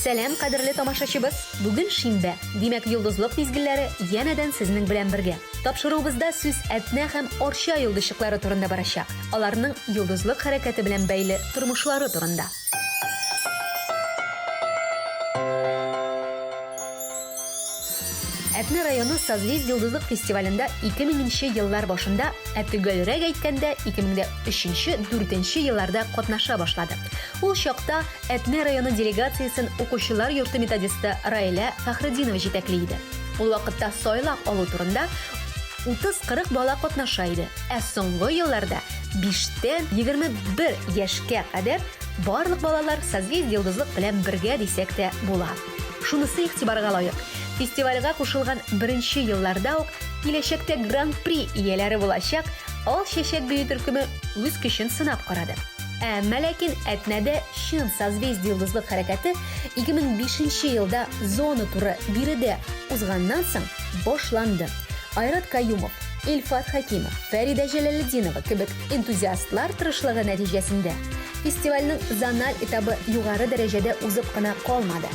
Сәлам, кадерле тамашачыбыз. Бүген шимбә. Димәк, йолдызлык мизгелләре янәдән сезнең белән бергә. Тапшыруыбызда сүз Әтнә һәм Орча йолдызчыклары турында барачак. Аларның йолдызлык хәрәкәте белән бәйле тормышлары турында. Әтнә районы Созвездие йолдызлык фестивалендә 2000 еллар башында, әтүгәлрәк әйткәндә 2003-2004 елларда катнаша башлады. Ул чакта Әтнә районы делегациясын укучылар йорты методисты Раилә Фәхретдинова җитәкли иде. Ул вакытта сайлап алу турында 30-40 бала катнаша иде. Ә соңгы елларда 5-тән 21 яшькә кадәр барлык балалар Созвездие йолдызлык белән бергә дисәк тә була. Шунысы игътибарга лаек. Фестивальгә кушылган беренче елларда ук киләчәктә гран-при ияләре булачак Ал чәчәк бию төркеме үз көчен сынап карады. Ләкин Әтнәдә чын Созвездие йолдызлык хәрәкәте 2005 елда зона туры биредә узганнан соң башланды. Айрат Каюмов, Илфат Хакимов, Фәридә Җәләлетдинова кебек энтузиастлар тырышлыгы нәтиҗәсендә фестивальнең зональ этабы югары дәрәҗәдә узып кына калмады.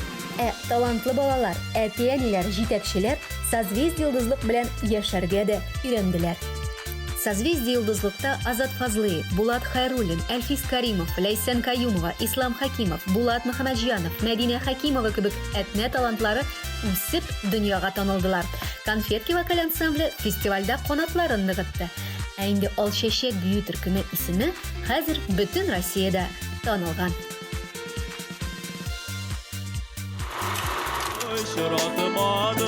Талантлы балалар, әти-әниләр, җитәкчеләр Созвездие йолдызлык белән яшәргә дә өйрәнделәр. Созвездие йолдызлыкта Азат Фазлыев, Булат Хайруллин, Әлфис Каримов, Ләйсән Каюмова, Ислам Хакимов, Булат Мөхәммәтҗанов, Мәдинә Хакимова кебек Әтнә талантлары үсеп дөньяга танылдылар. Конфетки вокаль ансамбле фестивальдә канатларын ныгытты. Инде Ал чәчәк бию төркеме исеме хәзер бөтен Россиядә танылган. Şıratmadım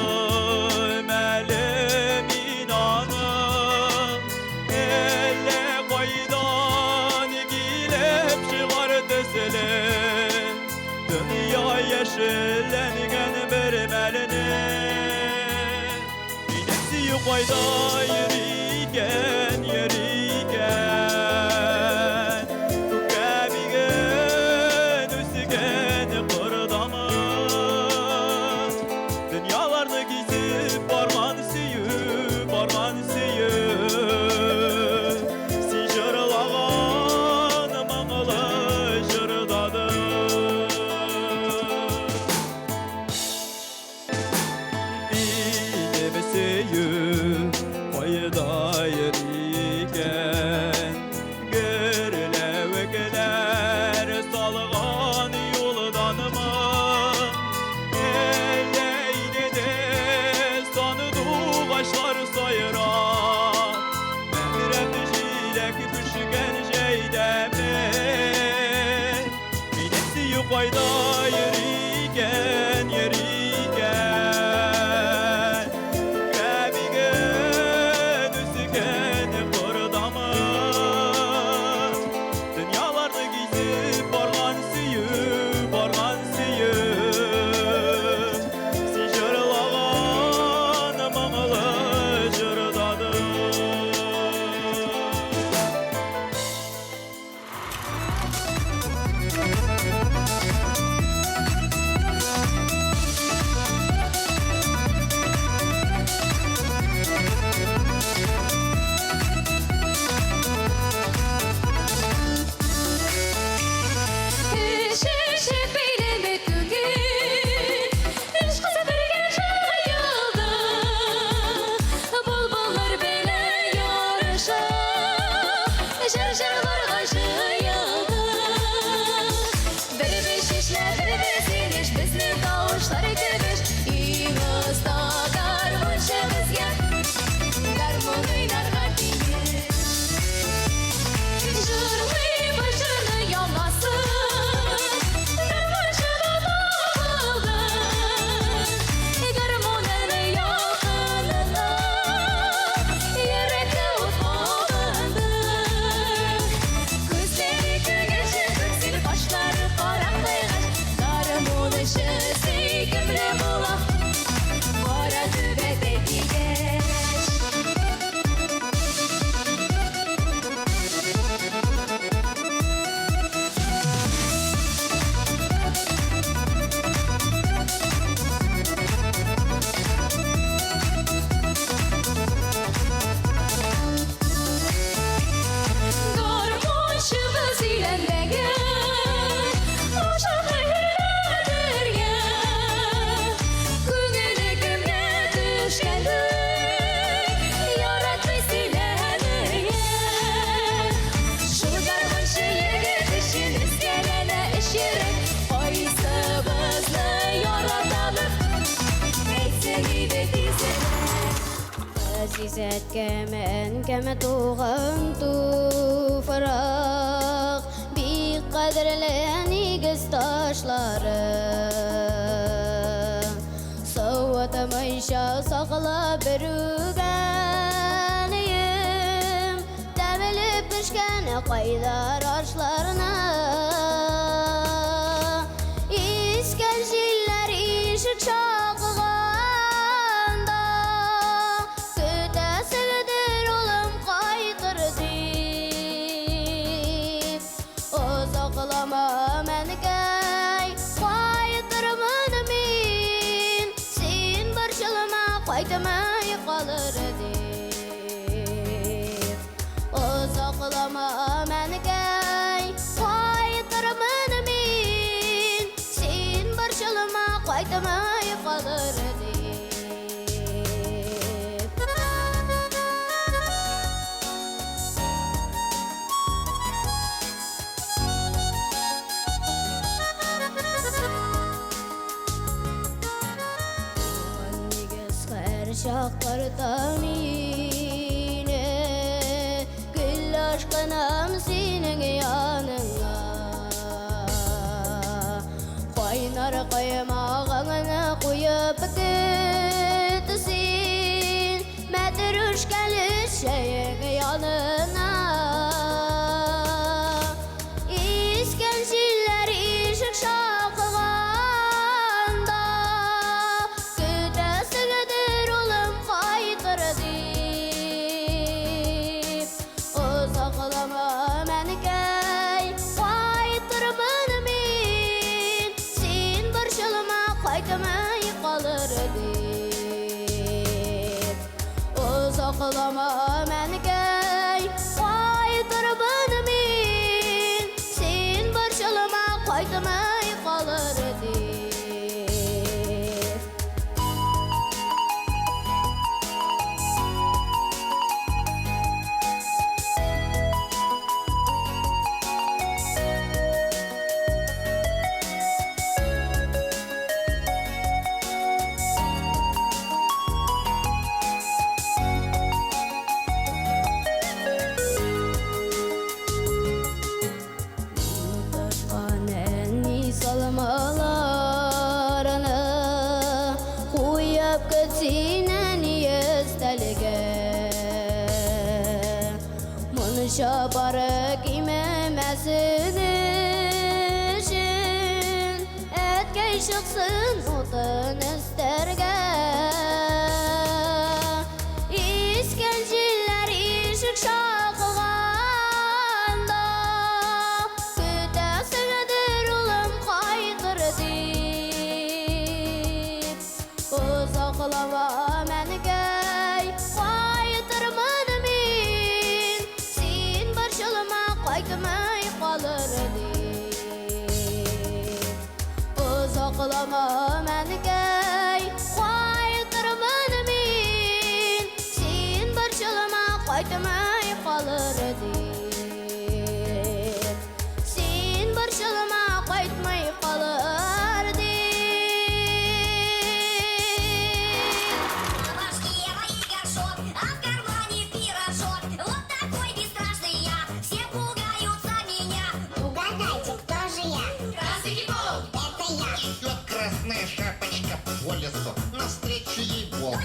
elim inanım Elle koydan gilip çıkardı selim Dünya yeşillengen bir melinin İnesi koyda yeriken Tukabigin üsügen kırdamı Dünyalarını gizip barman süyü Sicirlağan mağlı jırdadı Bilim süyü koyda yeriken Gürlevekler salğan yoldan mı Başlar sayıran Memrem jilek düşgen jeydemi Minesi yuqayda yeriken Kəbigin üsüken qırdamı Dünyalarını gizip barğan süyü Sicirlağan mağlı jırdadı Азизәткә мен кәмә туган туфрак, бик кадерле нигез ташлары. Саватамайша саклап берүгәнем, тәмелеп пешкән кайдар ашларына. Искән җилләр ишек шакыганда, көтәсегедер улым кайтыр дип. Озаклама мәнкәй, кайтырмын мин, син борчылма, кайтмай калыр дип. Озаклама мәнкәй, кайтырмын мин, син борчылма, кайтмай калыр дип. Нигез һәр чакырта мине, гөл ашкынам синең яныңа. Кайнар каймагыңны куеп көтсин, мәтрүшкәле чәең янына. Искән җилләр ишек шакыганда, көтәсегедер улым кайтыр дип. Озаклама мәнкәй, кайтырмын мин, син борчылма, кайтмай калыр дип. Озаклама мәнкәй, кайтырмын мин, син борчылма, кайтмай калыр дип. Ташкан әнни салмаларыны, куяп көтсин әни өстәлгә. Монча бары кимәмәсен өчен, әткәй чыксын утын өстәргә. Искән җилләр ишек шакыганда, көтәсегедер улым кайтыр дип. Озаклама мәнкәй, кайтырмын мин, син борчылма, кайтмай калыр дип. Озаклама мәнкәй, кайтырмын мин, син борчылма, кайтмай калыр дип. Син борчылма, кайтмай калыр дип. Башке мои горшок, а в кармане пирожок. Вот такой бесстрашный я, все пугаются меня. Угадайте, кто же я? Красный гибон! Это я! Идет красная шапочка по лесу, навстречу ей волк.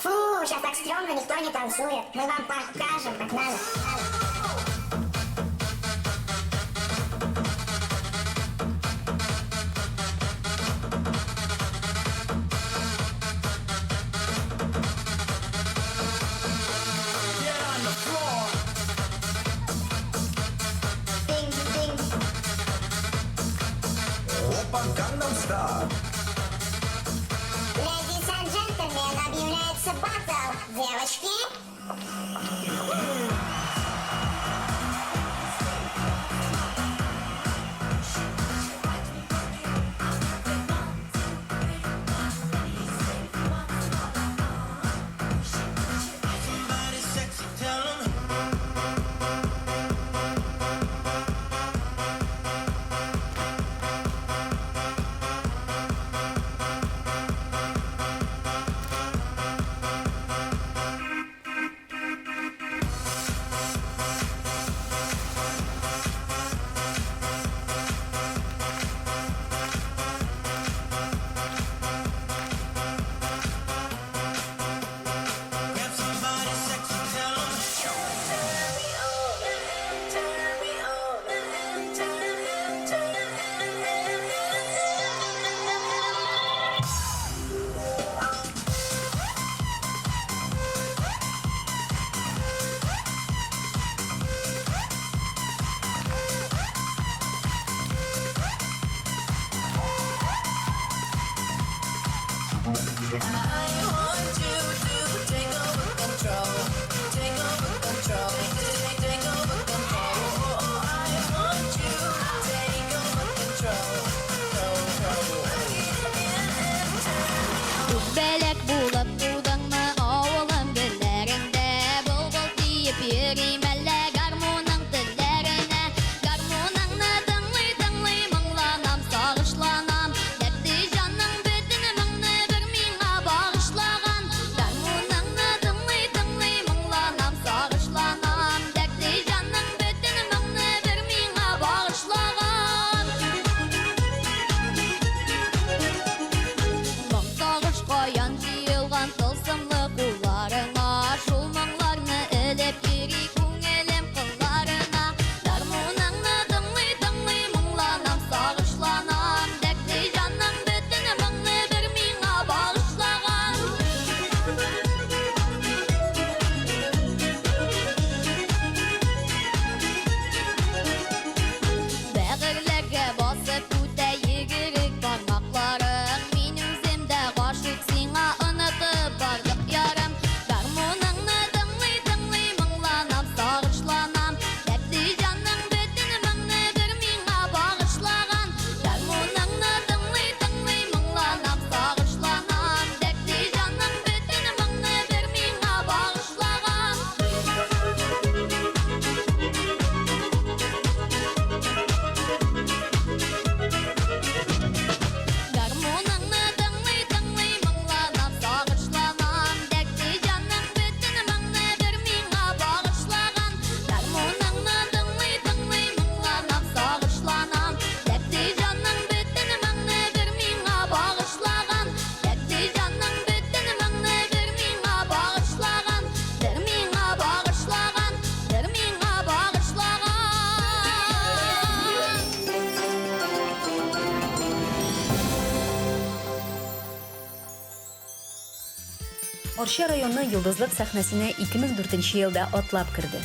Фу, сейчас так стрёмно, никто не танцует. Мы вам покажем, как надо. Опа, start. Ladies and gentlemen, объявляется батл. Девочки, Белек булып тудыңмы ауылым гүлләрендә, Бұлбұл тиеп йөрим әллә гармунның телләренә. Гармуныңны тыңлый-тыңлый моңланам, сагышланам. Дәртле җанның бөтен моңны бер миңа багышлаган. Гармуныңны тыңлый-тыңлый моңланам, сагышланам. Дәртле җанның бөтен моңны бер миңа багышлаган. Сагыш каян җыелган тылсымлы кулларыңа, шул моңларны элеп йөри күңелем кылларына. Гармуныңны тыңлый-тыңлый моңланам, сагышланам. Дәртле җанның бөтен моңны бер миңа багышлаган. Бәгырьләргә басып үтә йөгерек бармакларың, мин үземдә гашыйк сиңа онытып бардык ярым. Гармуныңны тыңлый-тыңлый моңланам, сагышланам. Дәртле җанның бөтен моңны бер миңа багышлаган. Гармуныңны тыңлый-тыңлый моңланам, сагышланам. Дәртле җанның бөтен моңны бер миңа багышлаган. Гармуныңны тыңлый-тыңлый моңланам, сагышланам. Дәртле җанның бөтен моңны бер миңа багышлаган. Гармуныңны тыңлый-тыңлый моңланам, сагышланам. Дәртле җанның бөтен моңны бер миңа багышлаган. Дәртле җанның бөтен моңны бер миңа багышлаган. Бер миңа багышлаган, бер миңа багышлаган. Орча районы йолдызлык сәхнәсенә 2004 елда атлап керде.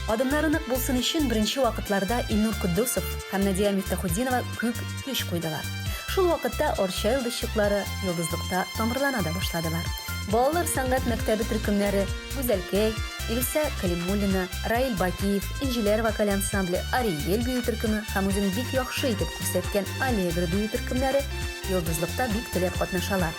Адымнары нык булсын өчен беренче вакытларда Илнур Куддусов һәм Надия Мифтахутдинова күп көч куйдылар. Шул вакытта Орча йолдызчыклары йолдызлыкта тамырлана да башладылар. Балалар сәнгать мәктәбе төркемнәре Гүзәлкәй, Илсә Калимуллина, Раил Бакиев, Инҗиләр вокаль ансамбле, Ариель бию төркеме һәм үзен бик яхшы итеп күрсәткән Аллегро бию төркемнәре йолдызлыкта бик теләп катнашалар.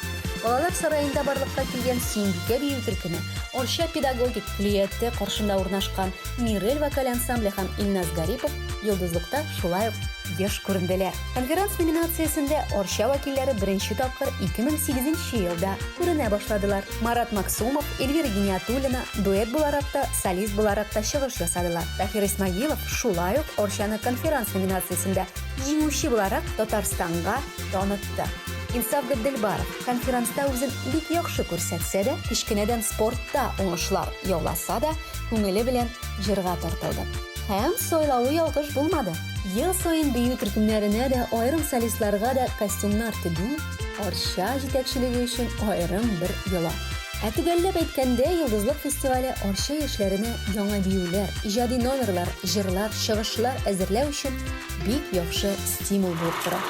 Балалар сараенда барлыкка килгән Сөембикә бию төркеме, Орча педагогик филиәте каршында урнашкан Мирель вокаль ансамбле һәм Илназ Гарипов йолдызлыкта шулай ук еш күренделәр. Конференц номинациясендә Орча вәкилләре беренче тапкыр 2008 елда күренә башладылар. Марат Максумов, Эльвира Гениатуллина дуэт буларак та, солист буларак та чыгыш ясадылар. Таһир Исмәгыйлов шулай ук Орчаны конференц номинациясендә җиңүче буларак Татарстанга танытты. Инсаф Габделбаров конференста үзен бик яхшы күрсәтсә дә, кичкенәдән спортта уңышлар яуласа да, күңеле белән җырга тартылды. Һәм сойлавы ялгыш булмады. Ел саен бию төркемнәренә дә, аерым солистларга да костюмнар тегү, Орча җитәкчелеге өчен аерым бер йола. Төгәлләп әйткәндә, Йолдызлык фестивале Орча яшьләренә яңа биюләр, иҗади номерлар, җырлар, чыгышлар әзерләү өчен бик яхшы стимул булып тора.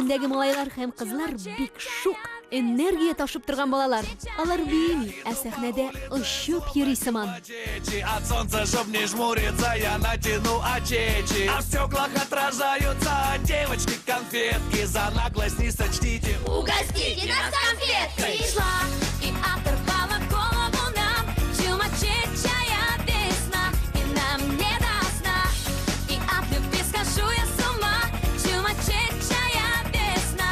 тирәсендәге малайлар һәм кызлар бик шук, энергия ташып торган балалар. Алар бейми, ә сәхнәдә очып йөри сыман. Дети, от солнца, чтоб не жмуриться, я натяну очечи. А в стеклах отражаются девочки конфетки. За наглость не сочтите. Угостите нас конфет! Пришла и оторвала голову нам чумачечая весна, и нам не до сна. И от любви схожу я с ума. Чумачечая весна,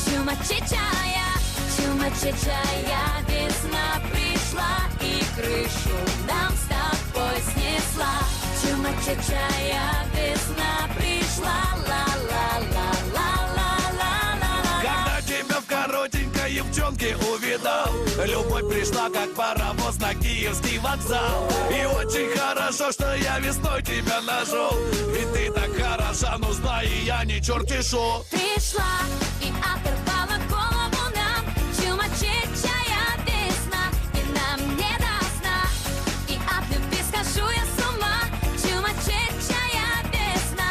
чумачечая, чумачечая весна пришла и крышу нам с тобой снесла. Чумачечая весна пришла, ла-ла-ла-ла-ла-ла-ла-ла. Когда тебя в коротенькой юбчонке увидал, любовь пришла, как паровоз на Киевский вокзал. И очень хорошо, что я весной тебя нашел. Ведь ты так хороша, ну знай, я не черти шо. Пришла и оторвала голову нам чумачечая весна, и нам не до сна. И от любви схожу я с ума. Чумачечая весна,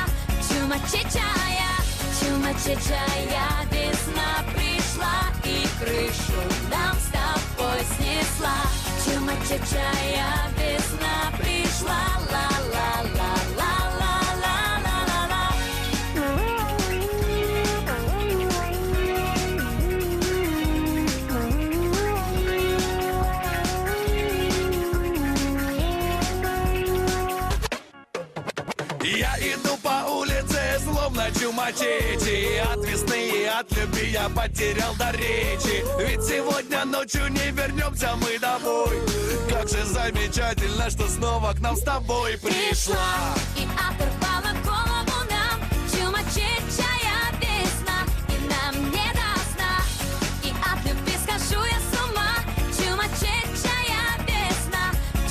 чумачечая, чумачечая весна пришла и крышу нам с тобой снесла. Чумачечая весна пришла, ла-ла-ла-ла-ла-ла-ла-ла. Я иду по улице, словно чумачечи. От весны и от любви я потерял до речи. Ведь сегодня ночью не вернемся мы домой. Как же замечательно, что снова к нам с тобой пришла. И оторвала голову нам чумачечая весна, и нам не до сна. И от любви схожу я с ума. Чумачечая весна,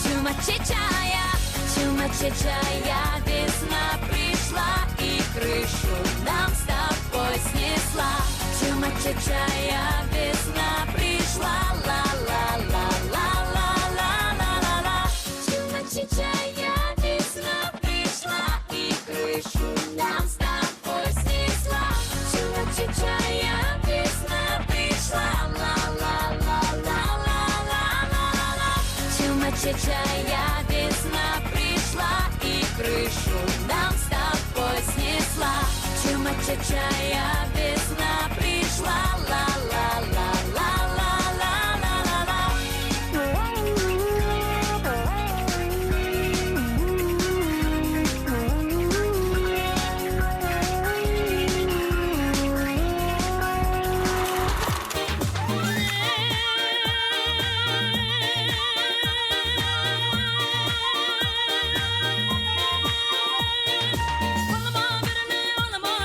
чумачечая, чумачечая весна пришла и крышу нам с тобой снесла. Чумачечая весна пришла, ла-ла-ла-ла-ла-ла-ла-ла. Чумачечая весна пришла и крышу нам с тобой снесла. Чумачечая весна пришла, ла-ла-ла-ла-ла-ла-ла-ла. Чумачечая весна пришла и крышу нам с тобой снесла. Чумачечая весна пришла, ла-ла-ла-ла-ла-ла-ла-ла. Olama,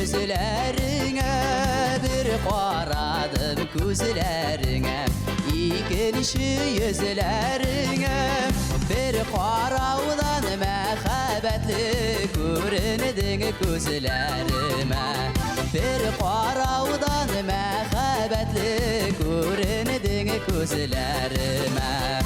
yüzlerine, bir qaradım gözlerine, ikinci yüzlerine, bir qaravdan mehabbetli göründün gözlerime, bir qaravdan mehabbetli göründün gözlerime.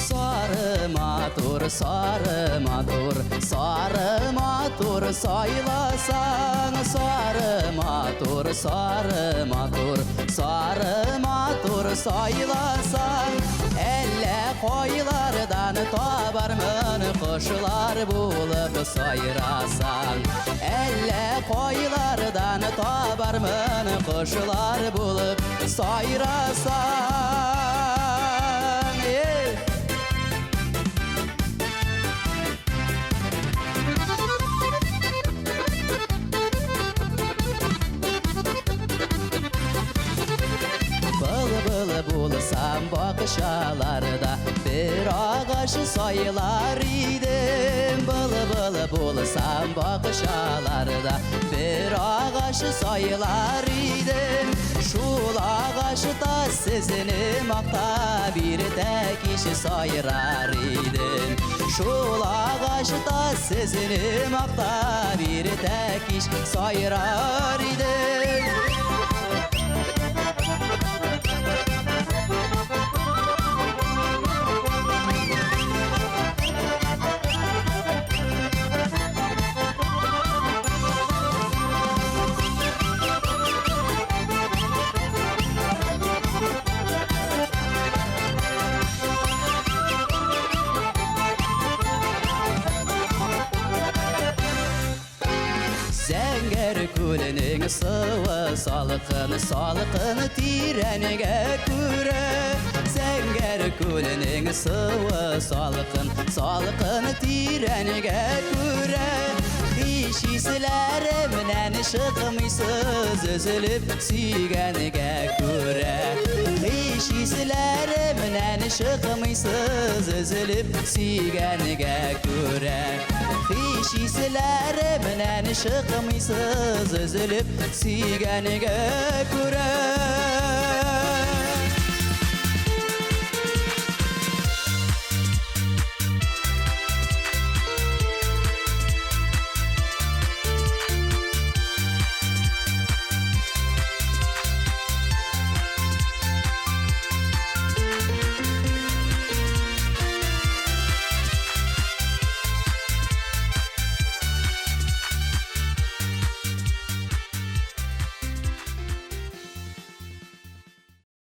Sarı matur, sarı matur saylasan, sarı matur, sarı matur, sarı matur saylasan, elle koylardan tabarmın kuşlar bulup sayrasan, elle koylardan tabarmın kuşlar bulup sayrasan. Bulsam bakışalarda bir ağaç sayılar idim. Bıl bulsam bakışalarda bir ağaç sayılar idim. Şul ağaçta sizini makta bir tek iş sayırar idim. Şul ağaçta sizini makta bir tek iş sayırar idim. Kulinin sıvı salkın tireniga küre. Zenger kulinin sıvı salkın tireniga küre. İşislerimden çıkmışsız üzülüp süygeniga küre. İşislerimden çıkmışsız üzülüp süygeniga küre. İşislerimden çıkmışsız üzülüp süygeniga küre.